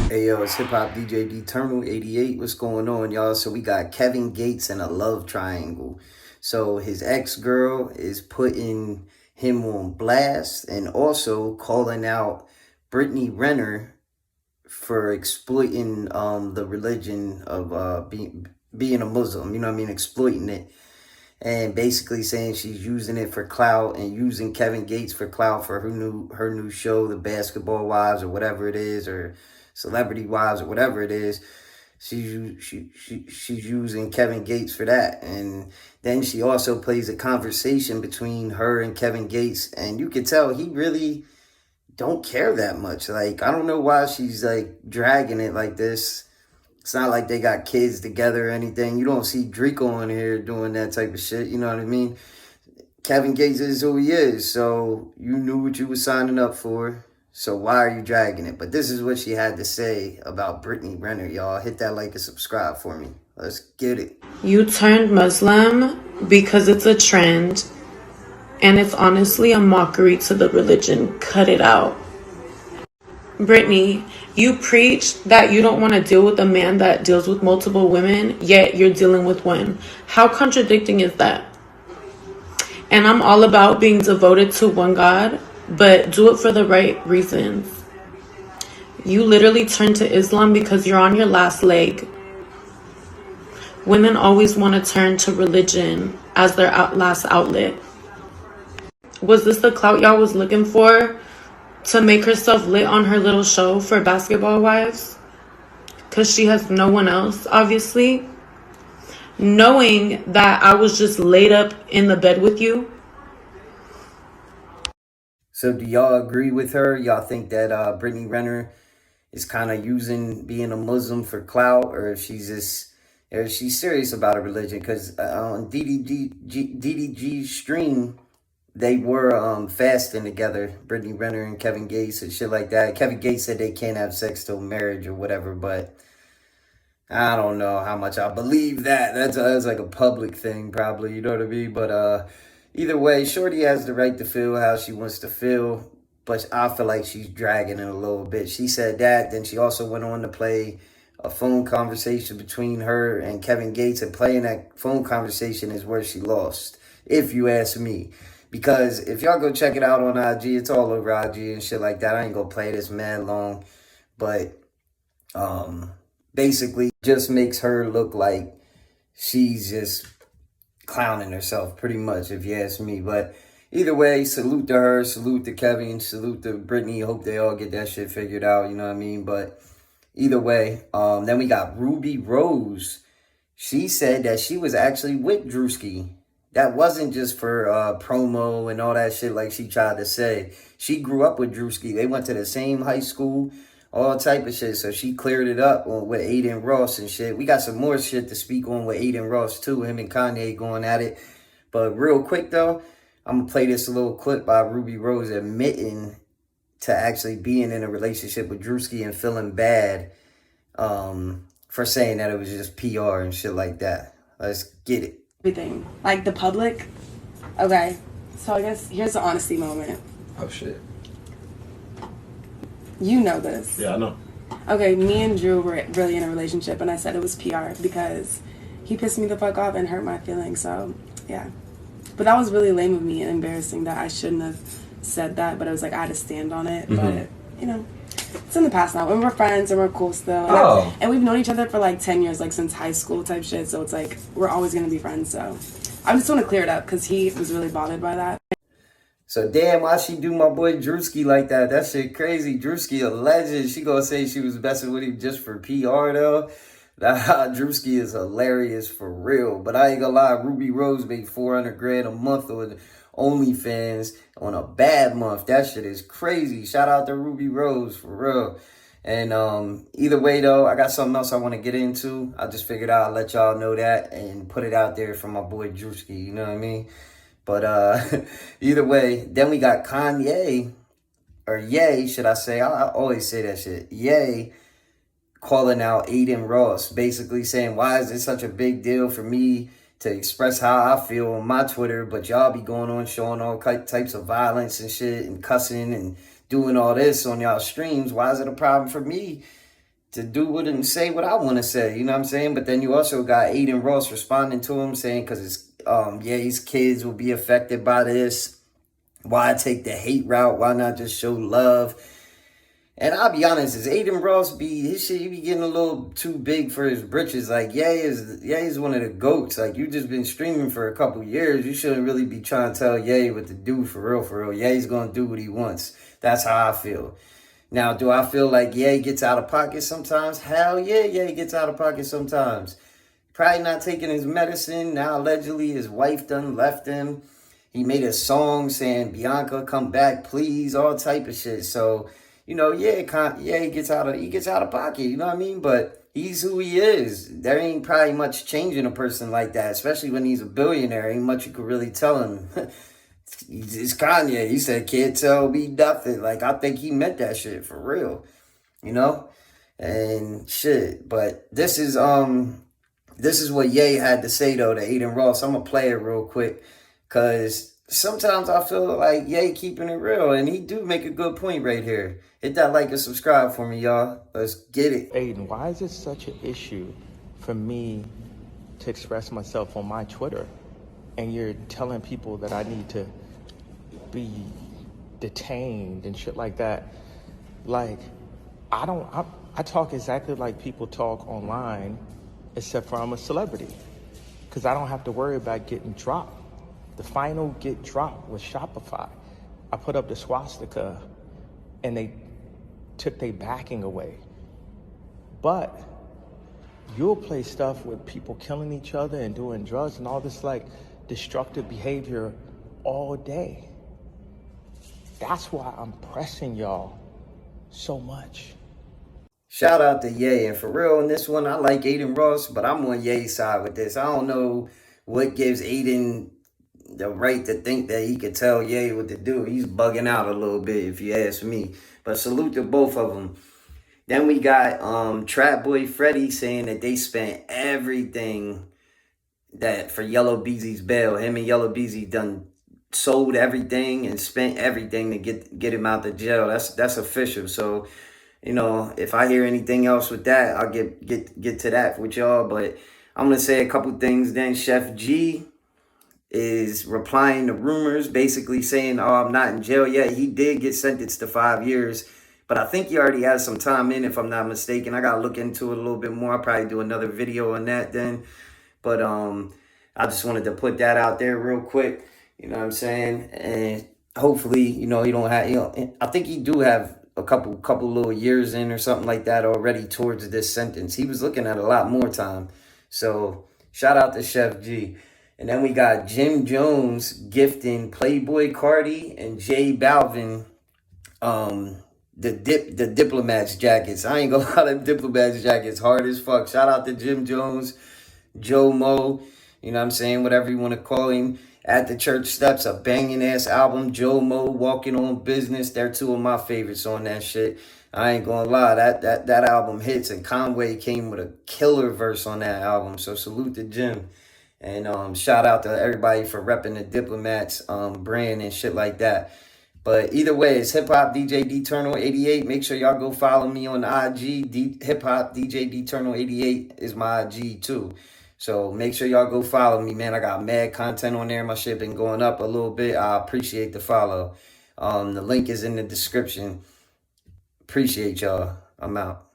Hey yo, it's Hip Hop DJ Eternal 88. What's going on, y'all? So we got Kevin Gates and a love triangle. So his ex-girl is putting him on blast and also calling out Brittany Renner for exploiting the religion of being a Muslim, you know what I mean, exploiting it. And basically saying she's using it for clout and using Kevin Gates for clout for her new show, The Basketball Wives, or whatever it is, or Celebrity Wives, or whatever it is. She's using Kevin Gates for that. And then she also plays a conversation between her and Kevin Gates, and you can tell he really don't care that much. Like, I don't know why she's like dragging it like this. It's not like they got kids together or anything. You don't see Draco on here doing that type of shit. You know what I mean? Kevin Gates is who he is. So you knew what you were signing up for. So why are you dragging it? But this is what she had to say about Brittany Renner, y'all. Hit that like and subscribe for me. Let's get it. You turned Muslim because it's a trend. And it's honestly a mockery to the religion. Cut it out. Brittany, you preach that you don't want to deal with a man that deals with multiple women, yet you're dealing with one. How contradicting is that? And I'm all about being devoted to one God, but do it for the right reasons. You literally turned to Islam because you're on your last leg. Women always want to turn to religion as their last outlet. Was this the clout y'all was looking for? To make herself lit on her little show for Basketball Wives? Because she has no one else, obviously. Knowing that I was just laid up in the bed with you. So do y'all agree with her? Y'all think that Brittany Renner is kind of using being a Muslim for clout, or if she's serious about her religion? Because on DDG's stream, they were fasting together, Brittany Renner and Kevin Gates and shit like that. Kevin Gates said they can't have sex till marriage or whatever, but I don't know how much I believe that. That's like a public thing probably, you know what I mean? But either way, Shorty has the right to feel how she wants to feel, but I feel like she's dragging it a little bit. She said that, then she also went on to play a phone conversation between her and Kevin Gates, and playing that phone conversation is where she lost, if you ask me. Because if y'all go check it out on IG, it's all over IG and shit like that. I ain't gonna play this mad long. But basically just makes her look like she's just clowning herself pretty much, if you ask me. But either way, salute to her, salute to Kevin, salute to Brittany. Hope they all get that shit figured out, you know what I mean? But either way, then we got Rubi Rose. She said that she was actually with Druski. That wasn't just for promo and all that shit like she tried to say. She grew up with Druski. They went to the same high school, all type of shit. So she cleared it up with Adin Ross and shit. We got some more shit to speak on with Adin Ross too. Him and Kanye going at it. But real quick though, I'm going to play this little clip by Rubi Rose admitting to actually being in a relationship with Druski and feeling bad for saying that it was just PR and shit like that. Let's get it. Everything. Like the public. Okay. So I guess here's the honesty moment. Oh shit. You know this. Yeah, I know. Okay, me and Drew were really in a relationship and I said it was PR because he pissed me the fuck off and hurt my feelings. So yeah. But that was really lame of me and embarrassing that I shouldn't have said that, but I was like I had to stand on it. But you know, it's in the past now. And we're friends and we're cool still. And, and we've known each other for like 10 years, like since high school type shit. So it's like, we're always going to be friends. So I just want to clear it up because he was really bothered by that. So damn, why she do my boy Druski like that? That shit crazy. Druski a legend. She gonna say she was messing with him just for PR though. Druski is hilarious for real. But I ain't gonna lie, Rubi Rose made 400 grand a month on OnlyFans on a bad month. That shit is crazy. Shout out to Rubi Rose for real. And either way though, I got something else I want to get into. I just figured I'll let y'all know that and put it out there for my boy Druski, you know what I mean? But either way, then we got Kanye, or Ye, should I say? I always say that shit. Ye calling out Adin Ross, basically saying, why is it such a big deal for me to express how I feel on my Twitter, but y'all be going on showing all types of violence and shit and cussing and doing all this on y'all streams. Why is it a problem for me to do what and say what I want to say, you know what I'm saying? But then you also got Adin Ross responding to him saying, because it's his kids will be affected by this. Why take the hate route? Why not just show love? And I'll be honest, is Adin Ross his shit, he be getting a little too big for his britches. Like, Ye is one of the GOATs. Like, you just been streaming for a couple years. You shouldn't really be trying to tell Ye what to do for real, for real. Ye's gonna do what he wants. That's how I feel. Now, do I feel like Ye gets out of pocket sometimes? Hell yeah, Ye gets out of pocket sometimes. Probably not taking his medicine. Now, allegedly, his wife done left him. He made a song saying, Bianca, come back, please, all type of shit. So, you know, he gets out of pocket, you know what I mean? But he's who he is. There ain't probably much changing a person like that, especially when he's a billionaire. Ain't much you could really tell him. It's Kanye. He said, can't tell me nothing. Like, I think he meant that shit for real, you know? And shit. But this is what Ye had to say, though, to Adin Ross. I'm going to play it real quick, because sometimes I feel like Ye keeping it real, and he do make a good point right here. Hit that like and subscribe for me, y'all. Let's get it. Adin, why is it such an issue for me to express myself on my Twitter, and you're telling people that I need to be detained and shit like that? Like, I talk exactly like people talk online, except for I'm a celebrity, because I don't have to worry about getting dropped. The final get dropped was Shopify. I put up the swastika and they took their backing away. But you'll play stuff with people killing each other and doing drugs and all this like destructive behavior all day. That's why I'm pressing y'all so much. Shout out to Ye. And for real, in this one, I like Adin Ross, but I'm on Ye's side with this. I don't know what gives Adin the right to think that he could tell Ye what to do. He's bugging out a little bit, if you ask me. But salute to both of them. Then we got Trapboy Freddy saying that they spent everything that for Yella Beezy's bail. Him and Yella Beezy done sold everything and spent everything to get him out the jail. That's official. So, you know, if I hear anything else with that, I'll get to that with y'all. But I'm gonna say a couple things. Then Sheff G is replying to rumors, basically saying, oh, I'm not in jail yet. He did get sentenced to 5 years, but I think he already has some time in, if I'm not mistaken. I got to look into it a little bit more. I'll probably do another video on that then. But I just wanted to put that out there real quick. You know what I'm saying? And hopefully, you know, he don't have, you know, I think he do have a couple little years in or something like that already towards this sentence. He was looking at a lot more time. So shout out to Sheff G. And then we got Jim Jones gifting Playboi Carti and J Balvin the Diplomats jackets. I ain't gonna lie, them Diplomats jackets hard as fuck. Shout out to Jim Jones, Joe Mo, you know what I'm saying, whatever you want to call him. At the Church Steps, a banging ass album. Joe Mo, Walking on Business. They're two of my favorites on that shit. I ain't gonna lie, that album hits, and Conway came with a killer verse on that album. So salute to Jim. And shout out to everybody for repping the Diplomats brand and shit like that. But either way, it's Hip Hop DJ Deternal 88. Make sure y'all go follow me on IG. Hip Hop DJ Deternal 88 is my IG too. So make sure y'all go follow me, man. I got mad content on there. My shit been going up a little bit. I appreciate the follow. The link is in the description. Appreciate y'all. I'm out.